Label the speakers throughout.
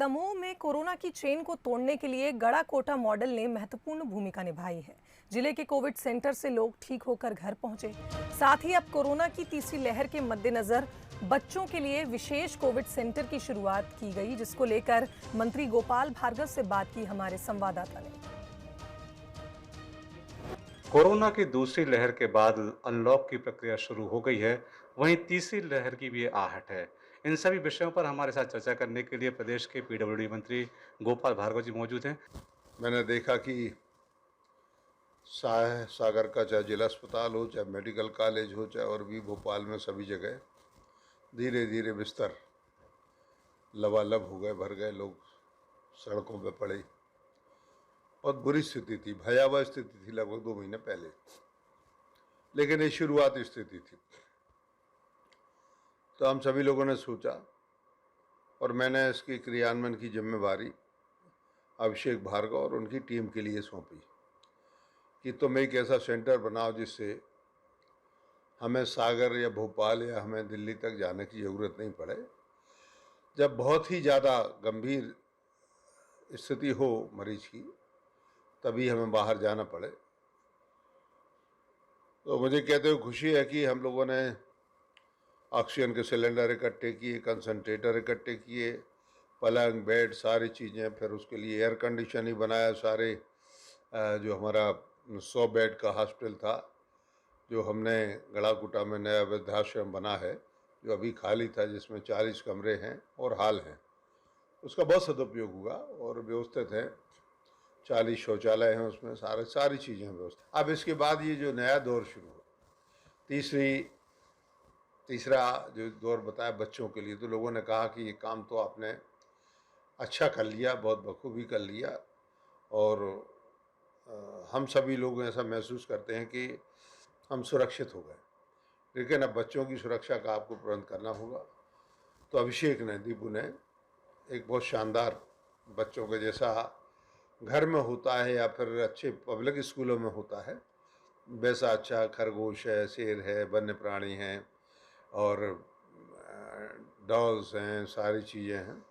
Speaker 1: दमोह में कोरोना की चेन को तोड़ने के लिए गड़ाकोटा मॉडल ने महत्वपूर्ण भूमिका निभाई है। जिले के कोविड सेंटर से लोग ठीक होकर घर पहुंचे। साथ ही अब कोरोना की तीसरी लहर के मद्देनजर बच्चों के लिए विशेष कोविड सेंटर की शुरुआत की गई, जिसको लेकर मंत्री गोपाल भार्गव से बात की हमारे संवाददाता ने।
Speaker 2: कोरोना की दूसरी लहर के बाद अनलॉक की प्रक्रिया शुरू हो गई है, वहीं तीसरी लहर की भी आहट है। इन सभी विषयों पर हमारे साथ चर्चा करने के लिए प्रदेश के पीडब्ल्यूडी मंत्री गोपाल भार्गव जी मौजूद हैं।
Speaker 3: मैंने देखा कि सागर का चाहे जिला अस्पताल हो, चाहे मेडिकल कॉलेज हो, चाहे और भी भोपाल में सभी जगह धीरे धीरे बिस्तर लबालब हो गए, भर गए, लोग सड़कों पे पड़े। बहुत बुरी स्थिति थी, भयावह स्थिति थी लगभग 2 महीने पहले, लेकिन ये शुरुआती स्थिति थी। तो हम सभी लोगों ने सोचा और मैंने इसकी क्रियान्वयन की जिम्मेवारी अभिषेक भार्गव और उनकी टीम के लिए सौंपी कि तुम एक ऐसा सेंटर बनाओ जिससे हमें सागर या भोपाल या हमें दिल्ली तक जाने की ज़रूरत नहीं पड़े। जब बहुत ही ज़्यादा गंभीर स्थिति हो मरीज की, तभी हमें बाहर जाना पड़े। तो मुझे कहते हुए खुशी है कि हम लोगों ने ऑक्सीजन के सिलेंडर इकट्ठे किए, कंसंट्रेटर इकट्ठे किए, पलंग, बेड, सारी चीज़ें, फिर उसके लिए एयर कंडीशन ही बनाया। सारे जो हमारा 100 बेड का हॉस्पिटल था, जो हमने गड़ाकोटा में नया वृद्धाश्रम बना है, जो अभी खाली था, जिसमें 40 कमरे हैं और हॉल हैं, उसका बहुत सदुपयोग हुआ और व्यवस्थित है। 40 शौचालय हैं उसमें, सारी चीज़ें व्यवस्थित। अब इसके बाद ये जो नया दौर शुरू हो, तीसरा जो दौर बताया बच्चों के लिए, तो लोगों ने कहा कि ये काम तो आपने अच्छा कर लिया, बहुत बखूबी कर लिया, और हम सभी लोग ऐसा महसूस करते हैं कि हम सुरक्षित हो गए, लेकिन अब बच्चों की सुरक्षा का आपको प्रबंध करना होगा। तो अभिषेक ने, दीपू ने एक बहुत शानदार, बच्चों के जैसा घर में होता है या फिर अच्छे पब्लिक स्कूलों में होता है वैसा अच्छा खरगोश है, शेर है, वन्य प्राणी हैं और डॉग्स हैं, सारी चीज़ें हैं,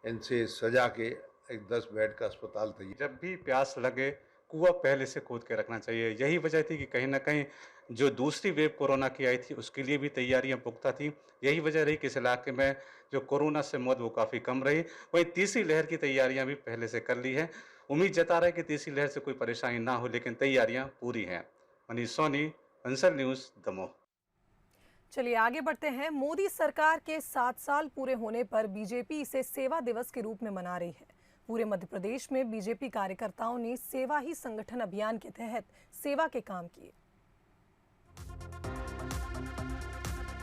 Speaker 3: इनसे सजा के एक 10 बेड का अस्पताल था।
Speaker 2: जब भी प्यास लगे कुआं पहले से खोद के रखना चाहिए। यही वजह थी कि कहीं ना कहीं जो दूसरी वेव कोरोना की आई थी उसके लिए भी तैयारियां पुख्ता थी। यही वजह रही कि इस इलाके में जो कोरोना से मौत वो काफ़ी कम रही। वहीं तीसरी लहर की तैयारियां भी पहले से कर ली है। उम्मीद जता रहे कि तीसरी लहर से कोई परेशानी ना हो, लेकिन तैयारियां पूरी हैं। मनीष सोनी, बंसल न्यूज़, दमोह।
Speaker 1: चलिए आगे बढ़ते हैं। मोदी सरकार के 7 साल पूरे होने पर बीजेपी इसे सेवा दिवस के रूप में मना रही है। पूरे मध्य प्रदेश में बीजेपी कार्यकर्ताओं ने सेवा ही संगठन अभियान के तहत सेवा के काम किए।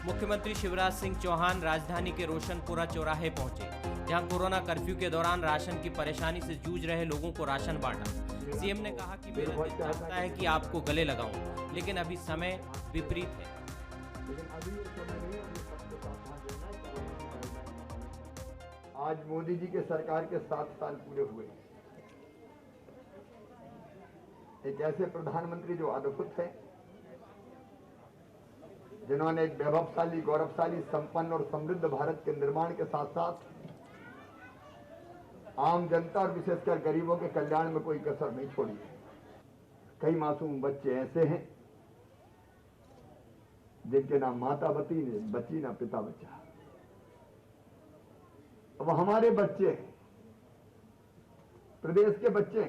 Speaker 4: मुख्यमंत्री शिवराज सिंह चौहान राजधानी के रोशनपुरा चौराहे पहुंचे, जहां कोरोना कर्फ्यू के दौरान राशन की परेशानी से जूझ रहे लोगों को राशन बांटा। सीएम ने कहा कि मेरा दिल चाहता है कि आपको गले लगाऊं, लेकिन अभी समय विपरीत है।
Speaker 5: आज मोदी जी के सरकार के 7 साल पूरे हुए। एक ऐसे प्रधानमंत्री जो अद्भुत है, जिन्होंने एक वैभवशाली, गौरवशाली, संपन्न और समृद्ध भारत के निर्माण के साथ साथ आम जनता और विशेषकर गरीबों के कल्याण में कोई कसर नहीं छोड़ी है। कई मासूम बच्चे ऐसे हैं जिनके नाम माता बची ना पिता बचा। अब हमारे बच्चे, प्रदेश के बच्चे,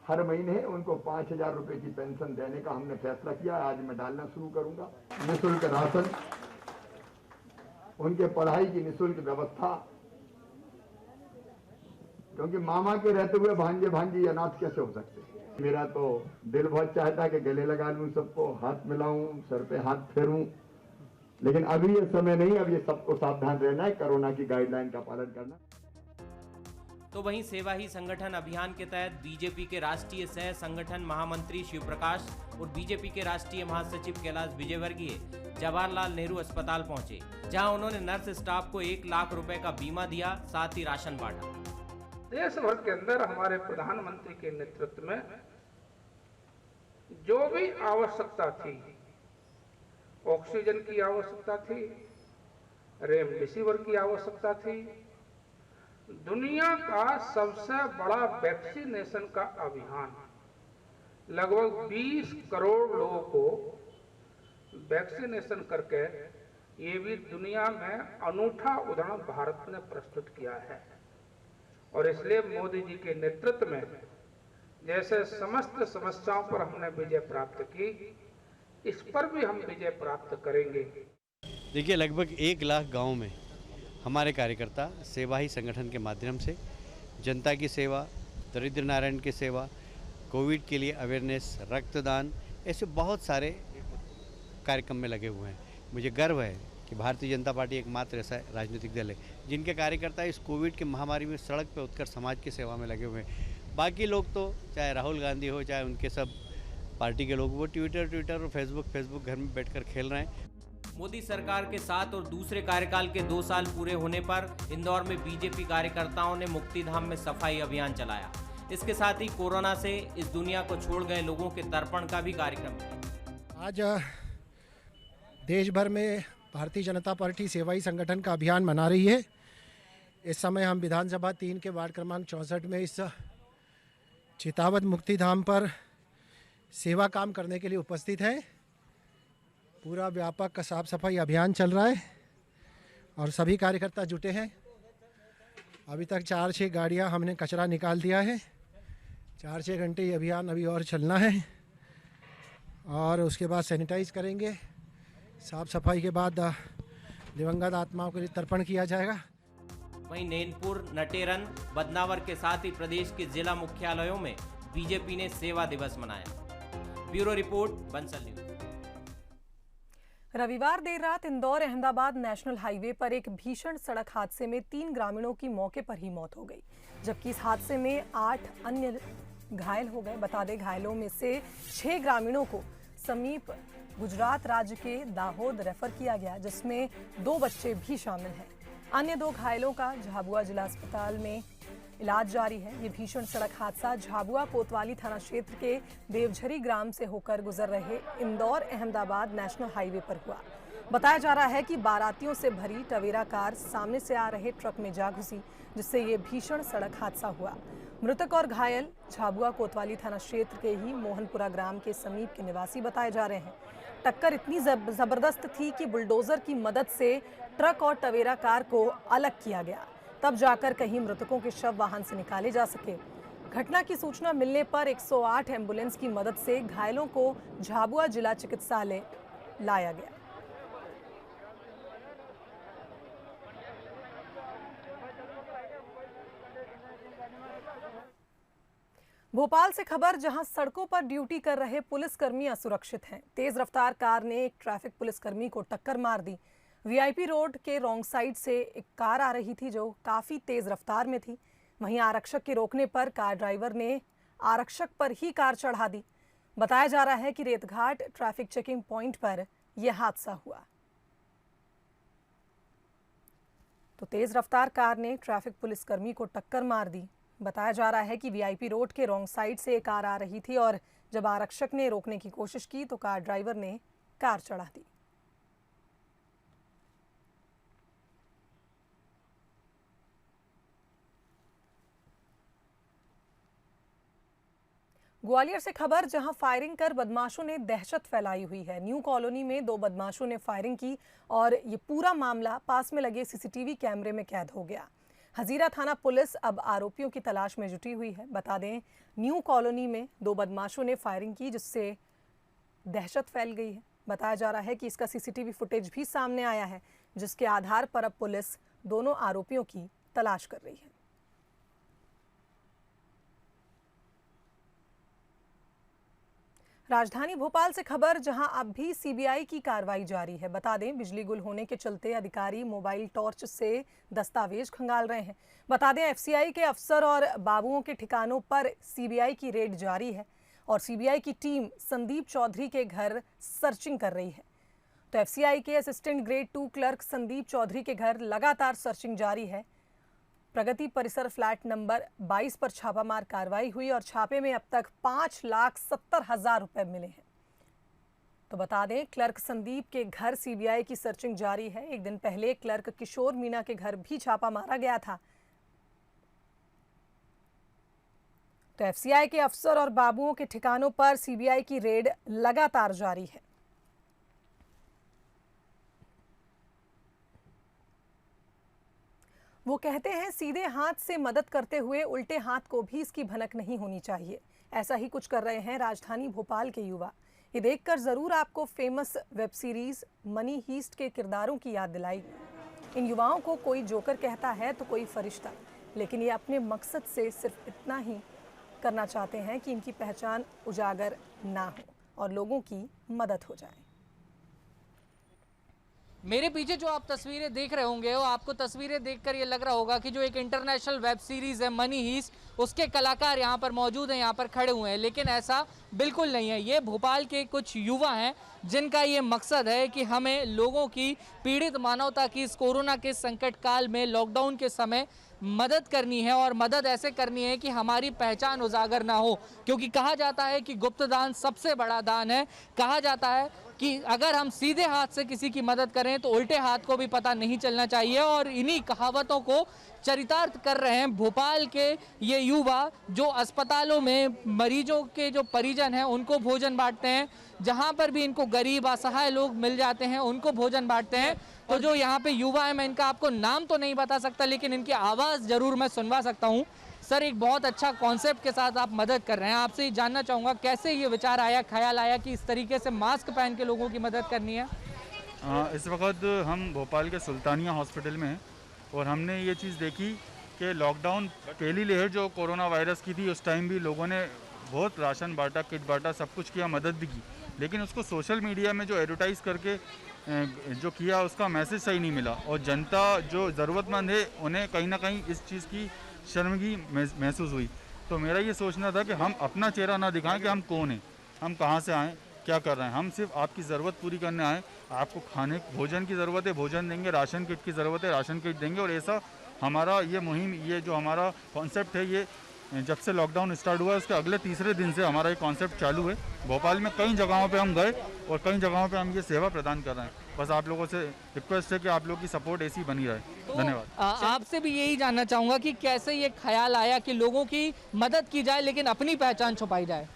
Speaker 5: हर महीने उनको 5,000 रुपए की पेंशन देने का हमने फैसला किया। आज मैं डालना शुरू करूंगा। निःशुल्क राशन, उनके पढ़ाई की निःशुल्क व्यवस्था, क्योंकि मामा के रहते हुए भांजे भांजी अनाथ कैसे हो सकते हैं। मेरा तो दिल बहुत चाहता है कि गले लगा लूं, सबको हाथ मिलाऊं, सर पे हाथ फेरूं, लेकिन अभी ये समय नहीं। अब ये सबको सावधान रहना है, कोरोना की गाइडलाइन का पालन करना।
Speaker 4: तो वहीं सेवा ही संगठन अभियान के तहत बीजेपी के राष्ट्रीय सह संगठन महामंत्री शिव प्रकाश और बीजेपी के राष्ट्रीय महासचिव कैलाश विजयवर्गीय जवाहरलाल नेहरू अस्पताल पहुंचे, जहां उन्होंने नर्स स्टाफ को 1 लाख रुपए का बीमा दिया, साथ ही राशन बांटा।
Speaker 6: देश भर के अंदर हमारे प्रधानमंत्री के नेतृत्व में जो भी आवश्यकता थी, ऑक्सीजन की आवश्यकता थी, रेमडेसिविर की आवश्यकता थी। दुनिया का सबसे बड़ा वैक्सीनेशन का अभियान, लगभग 20 करोड़ लोगों को वैक्सीनेशन करके ये भी दुनिया में अनूठा उदाहरण भारत ने प्रस्तुत किया है। और इसलिए मोदी जी के नेतृत्व में जैसे समस्त समस्याओं पर हमने विजय प्राप्त की, इस पर भी हम विजय प्राप्त करेंगे।
Speaker 7: देखिए, लगभग 1 लाख गांव में हमारे कार्यकर्ता सेवा ही संगठन के माध्यम से जनता की सेवा, दरिद्र नारायण की सेवा, कोविड के लिए अवेयरनेस, रक्तदान, ऐसे बहुत सारे कार्यक्रम में लगे हुए हैं। मुझे गर्व है कि भारतीय जनता पार्टी एकमात्र ऐसा राजनीतिक दल है जिनके कार्यकर्ता इस कोविड की महामारी में सड़क पर उतरकर समाज की सेवा में लगे हुए हैं। बाकी लोग तो चाहे राहुल गांधी हो, चाहे उनके सब पार्टी के लोग, वो ट्विटर और फेसबुक घर में बैठकर खेल रहे हैं।
Speaker 4: मोदी सरकार के 7 और दूसरे कार्यकाल के 2 साल पूरे होने पर इंदौर में बीजेपी कार्यकर्ताओं ने मुक्तिधाम में सफाई अभियान चलाया। इसके साथ ही कोरोना से इस दुनिया को छोड़ गए लोगों के तर्पण का भी कार्यक्रम किया।
Speaker 8: आज देश भर में भारतीय जनता पार्टी सेवाई संगठन का अभियान मना रही है। इस समय हम विधानसभा 3 के वार्ड क्रमांक 64 में इस चितावत मुक्तिधाम पर सेवा काम करने के लिए उपस्थित हैं। पूरा व्यापक साफ सफाई अभियान चल रहा है और सभी कार्यकर्ता जुटे हैं। अभी तक 4-6 गाड़ियां हमने कचरा निकाल दिया है। 4-6 घंटे ये अभियान अभी और चलना है और उसके बाद सैनिटाइज करेंगे। साफ सफाई के बाद दिवंगत आत्माओं के लिए तर्पण किया जाएगा।
Speaker 4: वहीं नैनपुर, नटेरन, बदनावर के साथ ही प्रदेश के जिला मुख्यालयों में बीजेपी ने सेवा दिवस मनाया। Bureau report, Bansal news.
Speaker 1: रविवार देर रात इंदौर अहमदाबाद नेशनल हाईवे पर एक भीषण सड़क हादसे में 3 ग्रामीणों की मौके पर ही मौत हो गई, जबकि इस हादसे में 8 अन्य घायल हो गए। बता दें, घायलों में से 6 ग्रामीणों को समीप गुजरात राज्य के दाहोद रेफर किया गया, जिसमें 2 बच्चे भी शामिल हैं। अन्य 2 घायलों का झाबुआ जिला अस्पताल में इलाज जारी है। ये भीषण सड़क हादसा झाबुआ कोतवाली थाना क्षेत्र के देवझरी ग्राम से होकर गुजर रहे इंदौर अहमदाबाद नेशनल हाईवे पर हुआ। बताया जा रहा है कि बारातियों से भरी टवेरा कार सामने से आ रहे ट्रक में जा घुसी, जिससे ये भीषण सड़क हादसा हुआ। मृतक और घायल झाबुआ कोतवाली थाना क्षेत्र के ही मोहनपुरा ग्राम के समीप के निवासी बताए जा रहे हैं। टक्कर इतनी जबरदस्त थी कि बुलडोजर की मदद से ट्रक और टवेरा कार को अलग किया गया, तब जाकर कहीं मृतकों के शव वाहन से निकाले जा सके। घटना की सूचना मिलने पर 108 एम्बुलेंस की मदद से घायलों को झाबुआ जिला चिकित्सालय लाया गया। भोपाल से खबर, जहां सड़कों पर ड्यूटी कर रहे पुलिसकर्मी असुरक्षित हैं। तेज रफ्तार कार ने एक ट्रैफिक पुलिसकर्मी को टक्कर मार दी। वीआईपी रोड के रॉन्ग साइड से एक कार आ रही थी जो काफी तेज रफ्तार में थी। वहीं आरक्षक के रोकने पर कार ड्राइवर ने आरक्षक पर ही कार चढ़ा दी। बताया जा रहा है कि रेतघाट ट्रैफिक चेकिंग पॉइंट पर यह हादसा हुआ। तो तेज रफ्तार कार ने ट्रैफिक पुलिसकर्मी को टक्कर मार दी। बताया जा रहा है कि वीआईपी रोड के रॉन्ग साइड से एक कार आ रही थी और जब आरक्षक ने रोकने की कोशिश की तो कार ड्राइवर ने कार चढ़ा दी। ग्वालियर से खबर, जहां फायरिंग कर बदमाशों ने दहशत फैलाई हुई है। न्यू कॉलोनी में 2 बदमाशों ने फायरिंग की और ये पूरा मामला पास में लगे सीसीटीवी कैमरे में कैद हो गया। हजीरा थाना पुलिस अब आरोपियों की तलाश में जुटी हुई है। बता दें, न्यू कॉलोनी में 2 बदमाशों ने फायरिंग की, जिससे दहशत फैल गई है। बताया जा रहा है कि इसका सीसीटीवी फुटेज भी सामने आया है, जिसके आधार पर अब पुलिस दोनों आरोपियों की तलाश कर रही है। राजधानी भोपाल से खबर, जहां अब भी सीबीआई की कार्रवाई जारी है। बता दें, बिजली गुल होने के चलते अधिकारी मोबाइल टॉर्च से दस्तावेज खंगाल रहे हैं। बता दें, एफसीआई के अफसर और बाबुओं के ठिकानों पर सीबीआई की रेड जारी है और सीबीआई की टीम संदीप चौधरी के घर सर्चिंग कर रही है। तो एफसीआई के assistant grade 2 clerk Sandeep Chaudhary के घर लगातार सर्चिंग जारी है। प्रगति परिसर फ्लैट नंबर 22 पर छापामार कार्रवाई हुई और छापे में अब तक 5,70,000 रुपए मिले हैं। तो बता दें, क्लर्क संदीप के घर सीबीआई की सर्चिंग जारी है। एक दिन पहले क्लर्क किशोर मीणा के घर भी छापा मारा गया था। तो एफसीआई के अफसर और बाबुओं के ठिकानों पर सीबीआई की रेड लगातार जारी है। वो कहते हैं, सीधे हाथ से मदद करते हुए उल्टे हाथ को भी इसकी भनक नहीं होनी चाहिए। ऐसा ही कुछ कर रहे हैं राजधानी भोपाल के युवा। ये देखकर जरूर आपको famous web series money heist के किरदारों की याद दिलाएगी। इन युवाओं को कोई जोकर कहता है तो कोई फरिश्ता, लेकिन ये अपने मकसद से सिर्फ इतना ही करना चाहते हैं कि इनकी पहचान उजागर ना हो और लोगों की मदद हो जाए।
Speaker 9: मेरे पीछे जो आप तस्वीरें देख रहे होंगे, वो आपको तस्वीरें देखकर ये लग रहा होगा कि जो एक इंटरनेशनल वेब सीरीज़ है मनी हीस्ट, उसके कलाकार यहाँ पर मौजूद हैं, यहाँ पर खड़े हुए हैं। लेकिन ऐसा बिल्कुल नहीं है। ये भोपाल के कुछ युवा हैं जिनका ये मकसद है कि हमें लोगों की, पीड़ित मानवता की इस कोरोना के संकट काल में, लॉकडाउन के समय मदद करनी है। और मदद ऐसे करनी है कि हमारी पहचान उजागर ना हो, क्योंकि कहा जाता है कि गुप्त दान सबसे बड़ा दान है। कहा जाता है कि अगर हम सीधे हाथ से किसी की मदद करें तो उल्टे हाथ को भी पता नहीं चलना चाहिए। और इन्हीं कहावतों को चरितार्थ कर रहे हैं भोपाल के ये युवा, जो अस्पतालों में मरीजों के जो परिजन हैं उनको भोजन बांटते हैं। जहां पर भी इनको गरीब असहाय लोग मिल जाते हैं उनको भोजन बांटते हैं। तो जो यहाँ पे युवा है, मैं इनका आपको नाम तो नहीं बता सकता, लेकिन इनकी आवाज़ ज़रूर मैं सुनवा सकता हूँ। सर, एक बहुत अच्छा कॉन्सेप्ट के साथ आप मदद कर रहे हैं। आपसे ये जानना चाहूँगा, कैसे ये विचार आया, ख्याल आया कि इस तरीके से मास्क पहन के लोगों की मदद करनी है?
Speaker 10: इस वक्त हम भोपाल के सुल्तानिया हॉस्पिटल में हैं और हमने ये चीज़ देखी कि लॉकडाउन पहली लहर जो कोरोना वायरस की थी, उस टाइम भी लोगों ने बहुत राशन बांटा, किट बांटा, सब कुछ किया, मदद भी की। लेकिन उसको सोशल मीडिया में जो एडवर्टाइज़ करके जो किया, उसका मैसेज सही नहीं मिला। और जनता जो ज़रूरतमंद है उन्हें कहीं ना कहीं इस चीज़ की शर्मिंदगी महसूस हुई। तो मेरा ये सोचना था कि हम अपना चेहरा ना दिखाएं कि हम कौन हैं, हम कहाँ से आएँ, क्या कर रहे हैं। हम सिर्फ आपकी ज़रूरत पूरी करने आए। आपको खाने भोजन की ज़रूरत है, भोजन देंगे। राशन किट की ज़रूरत है, राशन किट देंगे। और ऐसा हमारा ये मुहिम, ये जो हमारा कॉन्सेप्ट है, ये जब से लॉकडाउन स्टार्ट हुआ है उसके अगले तीसरे दिन से हमारा ये कॉन्सेप्ट चालू है। भोपाल में कई जगहों पे हम गए और कई जगहों पे हम ये सेवा प्रदान कर रहे हैं। बस आप लोगों से रिक्वेस्ट है कि आप लोग की सपोर्ट ऐसी बनी रहे। धन्यवाद।
Speaker 9: आपसे भी यही जानना चाहूँगा कि कैसे ये ख्याल आया कि लोगों की मदद की जाए लेकिन अपनी पहचान छुपाई जाए?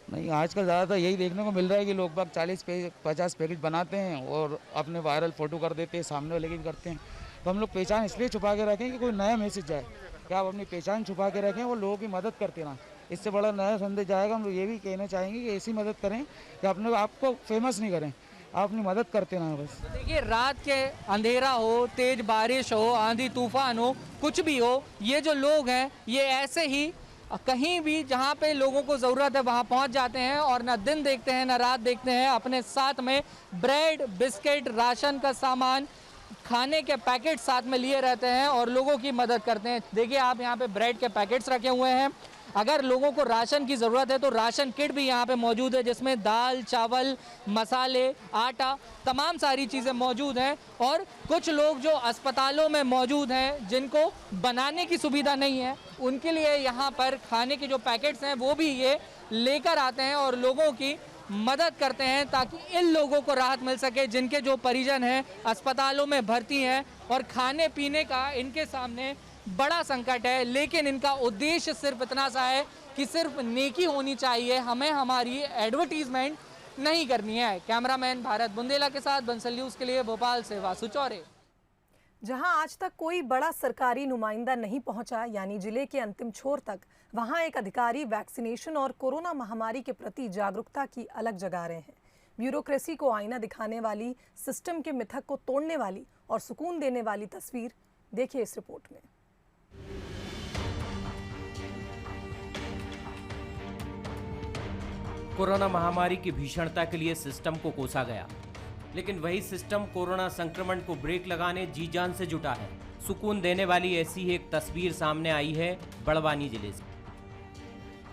Speaker 11: नहीं, आजकल ज़्यादातर यही देखने को मिल रहा है कि लोग बाग 40-50 पैकेज बनाते हैं और अपने वायरल फ़ोटो कर देते हैं, सामने वाले की करते हैं। तो हम लोग पहचान इसलिए छुपा के रखें कि कोई नया मैसेज जाए कि आप अपनी पहचान छुपा के रखें और लोगों की मदद करते ना। इससे बड़ा नया संदेश जाएगा। हम लोग ये भी कहना चाहेंगे कि ऐसी मदद करें कि अपने आपको फेमस नहीं करें, आप अपनी मदद करते ना बस।
Speaker 9: देखिए, रात के अंधेरा हो, तेज बारिश हो, आंधी तूफान हो, कुछ भी हो, ये जो लोग हैं ये ऐसे ही कहीं भी जहाँ पे लोगों को ज़रूरत है वहाँ पहुँच जाते हैं और ना दिन देखते हैं ना रात देखते हैं। अपने साथ में ब्रेड, बिस्किट, राशन का सामान, खाने के पैकेट साथ में लिए रहते हैं और लोगों की मदद करते हैं। देखिए, आप यहाँ पे ब्रेड के पैकेट्स रखे हुए हैं। अगर लोगों को राशन की ज़रूरत है तो राशन किट भी यहाँ पे मौजूद है, जिसमें दाल, चावल, मसाले, आटा, तमाम सारी चीज़ें मौजूद हैं। और कुछ लोग जो अस्पतालों में मौजूद हैं, जिनको बनाने की सुविधा नहीं है, उनके लिए यहाँ पर खाने के जो पैकेट्स हैं वो भी ये लेकर आते हैं और लोगों की मदद करते हैं, ताकि इन लोगों को राहत मिल सके जिनके जो परिजन हैं अस्पतालों में भर्ती हैं और खाने पीने का इनके सामने बड़ा संकट है। लेकिन इनका उद्देश्य सिर्फ इतना सा है कि सिर्फ नेकी होनी चाहिए, हमें हमारी एडवर्टीजमेंट नहीं करनी है। कैमरामैन भारत बुंदेला के साथ बंसल न्यूज़ के लिए भोपाल से वासु चौरे।
Speaker 1: जहां आज तक कोई बड़ा सरकारी नुमाइंदा नहीं पहुंचा, यानी जिले के अंतिम छोर तक, वहां एक अधिकारी वैक्सीनेशन और कोरोना महामारी के प्रति जागरूकता की अलग जगा रहे हैं। ब्यूरोक्रेसी को आईना दिखाने वाली, सिस्टम के मिथक को तोड़ने वाली और सुकून देने वाली तस्वीर देखिए इस रिपोर्ट में।
Speaker 4: कोरोना महामारी की भीषणता के लिए सिस्टम को कोसा गया, लेकिन वही सिस्टम कोरोना संक्रमण को ब्रेक लगाने जी जान से जुटा है। सुकून देने वाली ऐसी ही एक तस्वीर सामने आई है बड़वानी जिले से।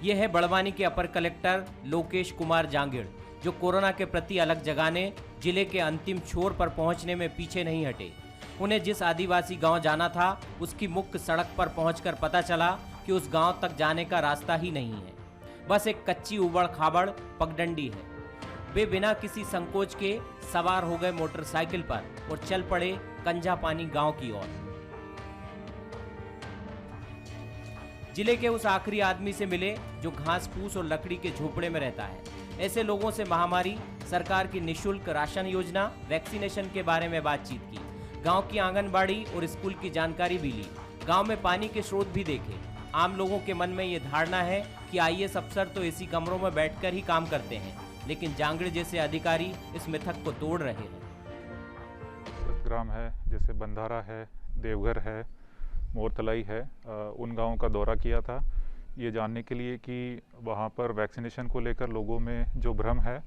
Speaker 4: यह है बड़वानी के अपर कलेक्टर लोकेश कुमार जांगिड़, जो कोरोना के प्रति अलग जगाने जिले के अंतिम छोर पर पहुंचने में पीछे नहीं हटे। उन्हें जिस आदिवासी गांव जाना था, उसकी मुख्य सड़क पर पहुंचकर पता चला कि उस गांव तक जाने का रास्ता ही नहीं है, बस एक कच्ची उबड़ खाबड़ पगडंडी है। वे बिना किसी संकोच के सवार हो गए मोटरसाइकिल पर और चल पड़े कंझापानी गांव की ओर। जिले के उस आखिरी आदमी से मिले जो घास फूस और लकड़ी के झोपड़े में रहता है। ऐसे लोगों से महामारी, सरकार की निःशुल्क राशन योजना, वैक्सीनेशन के बारे में बातचीत की। गांव की आंगनबाड़ी और स्कूल की जानकारी भी ली। गांव में पानी के स्रोत भी देखे। आम लोगों के मन में ये धारणा है कि आईएएस अफसर तो एसी कमरों में बैठकर ही काम करते हैं, लेकिन जांगड़ जैसे अधिकारी इस मिथक को तोड़ रहे हैं।
Speaker 10: 10 ग्राम है, जैसे बंधारा है, देवघर है, मोरतलाई है, उन गांवों का दौरा किया था ये जानने के लिए कि वहां पर वैक्सीनेशन को लेकर लोगों में जो भ्रम है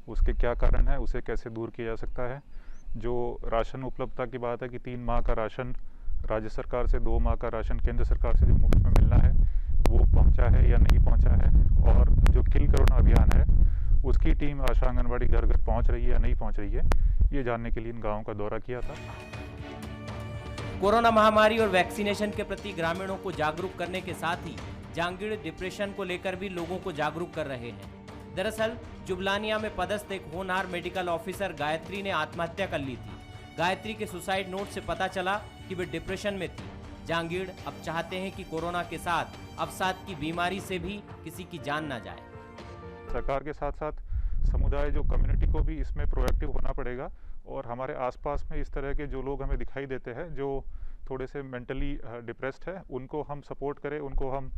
Speaker 10: उसके क्या कारण है, उसे कैसे दूर किया जा सकता है। जो राशन उपलब्धता की बात है कि 3 माह का राशन राज्य सरकार से, 2 माह का राशन केंद्र सरकार से जो मुफ्त में मिलना है वो पहुंचा है या नहीं पहुंचा है, और जो किल कोरोना अभियान है उसकी टीम आशा आंगनबाड़ी घर घर पहुंच रही है या नहीं पहुंच रही है, ये जानने के लिए इन गाँवों का दौरा किया था।
Speaker 4: कोरोना महामारी और वैक्सीनेशन के प्रति ग्रामीणों को जागरूक करने के साथ ही जांगीड़ डिप्रेशन को लेकर भी लोगों को जागरूक कर रहे हैं। दरअसल जुबलानिया में पदस्थ एक होनहार मेडिकल ऑफिसर गायत्री ने आत्महत्या कर ली थी। गायत्री के सुसाइड नोट से पता चला कि वे डिप्रेशन में थी। जांगीड़ अब चाहते हैं कि कोरोना के साथ अवसाद की बीमारी से भी किसी की जान ना जाए।
Speaker 10: सरकार के साथ साथ समुदाय, जो कम्युनिटी को भी इसमें प्रोएक्टिव होना पड़ेगा, और हमारे आसपास में इस तरह के जो लोग हमें दिखाई देते हैं जो थोड़े से मेंटली डिप्रेस्ड है, उनको हम सपोर्ट करें, उनको हम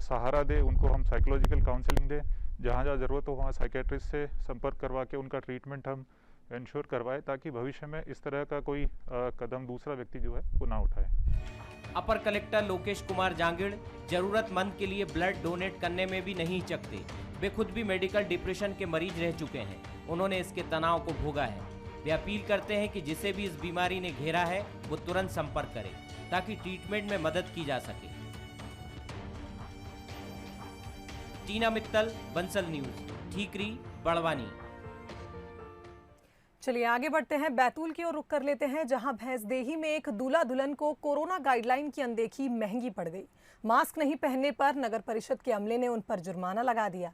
Speaker 10: सहारा दें, उनको हम साइकोलॉजिकल काउंसलिंग दें। जहाँ जहाँ ज़रूरत हो वहाँ साइकेट्रिस्ट से संपर्क करवा के उनका ट्रीटमेंट हम इंश्योर करवाएं, ताकि भविष्य में इस तरह का कोई कदम दूसरा व्यक्ति जो है वो ना उठाए।
Speaker 4: अपर कलेक्टर लोकेश कुमार जांगीड़ जरूरतमंद के लिए ब्लड डोनेट करने में भी नहीं हिचकते। वे खुद भी मेडिकल डिप्रेशन के मरीज रह चुके हैं। उन्होंने इसके तनाव को भोगा है। वे अपील करते हैं कि जिसे भी इस बीमारी ने घेरा है वो तुरंत संपर्क करे ताकि ट्रीटमेंट में मदद की जा सके। टीना मित्तल, बंसल न्यूज, ठीकरी, बड़वानी।
Speaker 1: चलिए आगे बढ़ते हैं, बैतूल की ओर रुख कर लेते हैं, जहां भैंसदेही में एक दूल्हा दुल्हन को कोरोना गाइडलाइन की अनदेखी महंगी पड़ गई। मास्क नहीं पहनने पर नगर परिषद के अमले ने उन पर जुर्माना लगा दिया।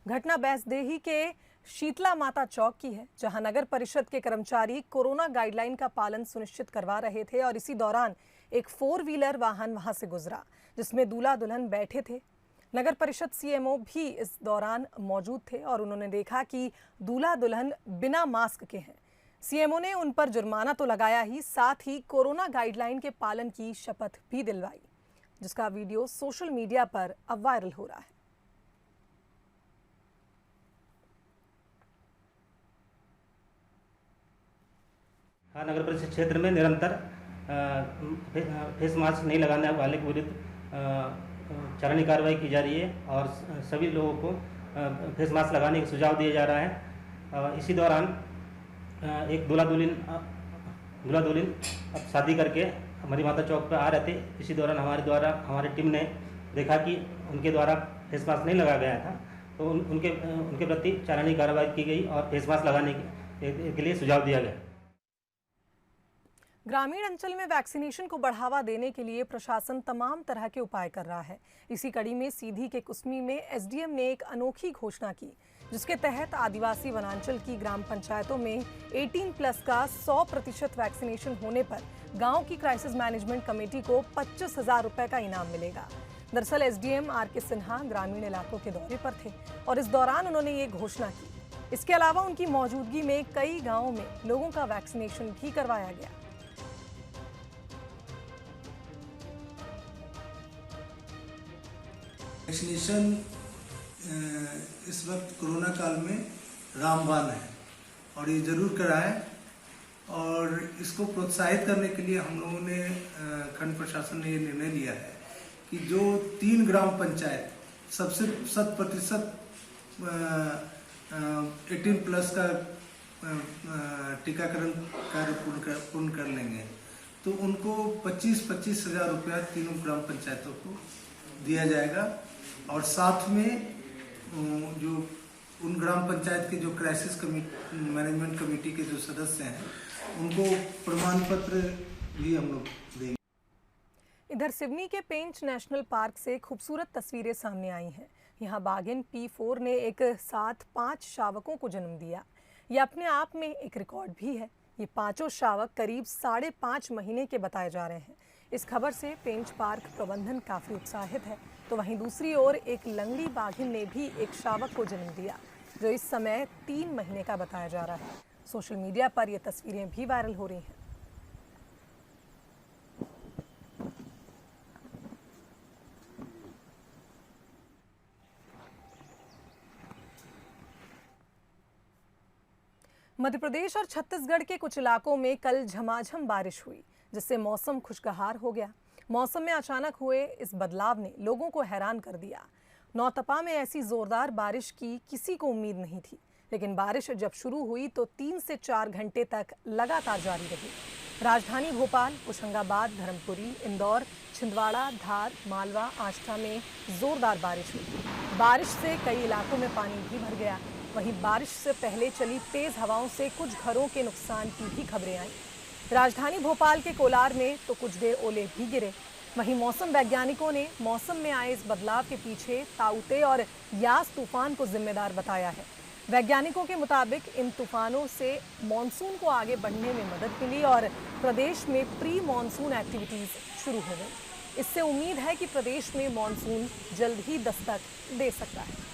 Speaker 1: घटना भैंसदेही के शीतला माता चौक की है, जहां नगर परिषद के कर्मचारी कोरोना गाइडलाइन का पालन सुनिश्चित करवा रहे थे और इसी दौरान एक 4 व्हीलर वाहन वहां से गुजरा जिसमें दूल्हा दुल्हन बैठे थे। नगर परिषद सीएमओ भी इस दौरान मौजूद थे और उन्होंने देखा कि दूल्हा दुल्हन बिना मास्क के हैं। सीएमओ ने उन पर जुर्माना तो लगाया ही, साथ ही कोरोना गाइडलाइन के पालन की शपथ भी दिलवाई, जिसका वीडियो सोशल मीडिया पर अब वायरल हो रहा है।
Speaker 12: हाँ, नगर परिषद क्षेत्र में निरंतर फेस मास्क नहीं लगाने वाले के विरुद्ध चालानी कार्रवाई की जा रही है और सभी लोगों को फेस मास्क लगाने का सुझाव दिया जा रहा है। इसी दौरान एक दूल्हा दुल्हन अब शादी करके हमारी माता चौक पर आ रहे थे। इसी दौरान हमारी टीम ने देखा कि उनके द्वारा फेस मास्क नहीं लगाया गया था, तो उनके प्रति चालानी कार्रवाई की गई और फेस मास्क लगाने के लिए सुझाव दिया गया।
Speaker 1: ग्रामीण अंचल में वैक्सीनेशन को बढ़ावा देने के लिए प्रशासन तमाम तरह के उपाय कर रहा है। इसी कड़ी में सीधी के कुसमी में एसडीएम ने एक अनोखी घोषणा की, जिसके तहत आदिवासी वनांचल की ग्राम पंचायतों में 18+ का 100% वैक्सीनेशन होने पर गांव की क्राइसिस मैनेजमेंट कमेटी को 25,000 रुपए का इनाम मिलेगा। दरअसल एसडीएम आर.के. सिन्हा ग्रामीण इलाकों के दौरे पर थे और इस दौरान उन्होंने ये घोषणा की। इसके अलावा उनकी मौजूदगी में कई गाँवों में लोगों का वैक्सीनेशन भी करवाया गया।
Speaker 13: वैक्सीनेशन इस वक्त कोरोना काल में रामबाण है और ये जरूर कराएं, और इसको प्रोत्साहित करने के लिए हम लोगों ने खंड प्रशासन ने ये निर्णय लिया है कि जो 3 ग्राम पंचायत सबसे 100% 18+ का टीकाकरण कार्य पूर्ण कर लेंगे तो उनको 25,000 रुपया तीनों ग्राम पंचायतों को दिया जाएगा। और साथ में जो उन ग्राम पंचायत के जो क्राइसिस मैनेजमेंट कमेटी के जो सदस्य हैं उनको प्रमाण पत्र भी हम लोग देंगे।
Speaker 1: इधर सिवनी के पेंच नेशनल पार्क से खूबसूरत तस्वीरें सामने आई हैं। यहाँ बाघिन P4 ने एक साथ 5 शावकों को जन्म दिया। ये अपने आप में एक रिकॉर्ड भी है। ये पांचों शावक करीब 5.5 महीने के बताए जा रहे हैं। इस खबर से पेंच पार्क प्रबंधन काफी उत्साहित है। तो वहीं दूसरी ओर एक लंगड़ी बाघिन ने भी एक शावक को जन्म दिया, जो इस समय 3 महीने का बताया जा रहा है। सोशल मीडिया पर ये तस्वीरें भी वायरल हो रही हैं। मध्य प्रदेश और छत्तीसगढ़ के कुछ इलाकों में कल झमाझम बारिश हुई, जिससे मौसम खुशगवार हो गया। मौसम में अचानक हुए इस बदलाव ने लोगों को हैरान कर दिया। नौतपा में ऐसी जोरदार बारिश की किसी को उम्मीद नहीं थी, लेकिन बारिश जब शुरू हुई तो 3 से 4 घंटे तक लगातार जारी रही। राजधानी भोपाल, होशंगाबाद, धर्मपुरी, इंदौर, छिंदवाड़ा, धार, मालवा, आष्टा में जोरदार बारिश हुई। बारिश से कई इलाकों में पानी भी भर गया। वहीं बारिश से पहले चली तेज हवाओं से कुछ घरों के नुकसान की भी खबरें आईं। राजधानी भोपाल के कोलार में तो कुछ देर ओले भी गिरे। वहीं मौसम वैज्ञानिकों ने मौसम में आए इस बदलाव के पीछे ताउते और यास तूफान को जिम्मेदार बताया है। वैज्ञानिकों के मुताबिक इन तूफानों से मॉनसून को आगे बढ़ने में मदद मिली और प्रदेश में प्री मॉनसून एक्टिविटीज शुरू हो गई। इससे उम्मीद है कि प्रदेश में मॉनसून जल्द ही दस्तक दे सकता है।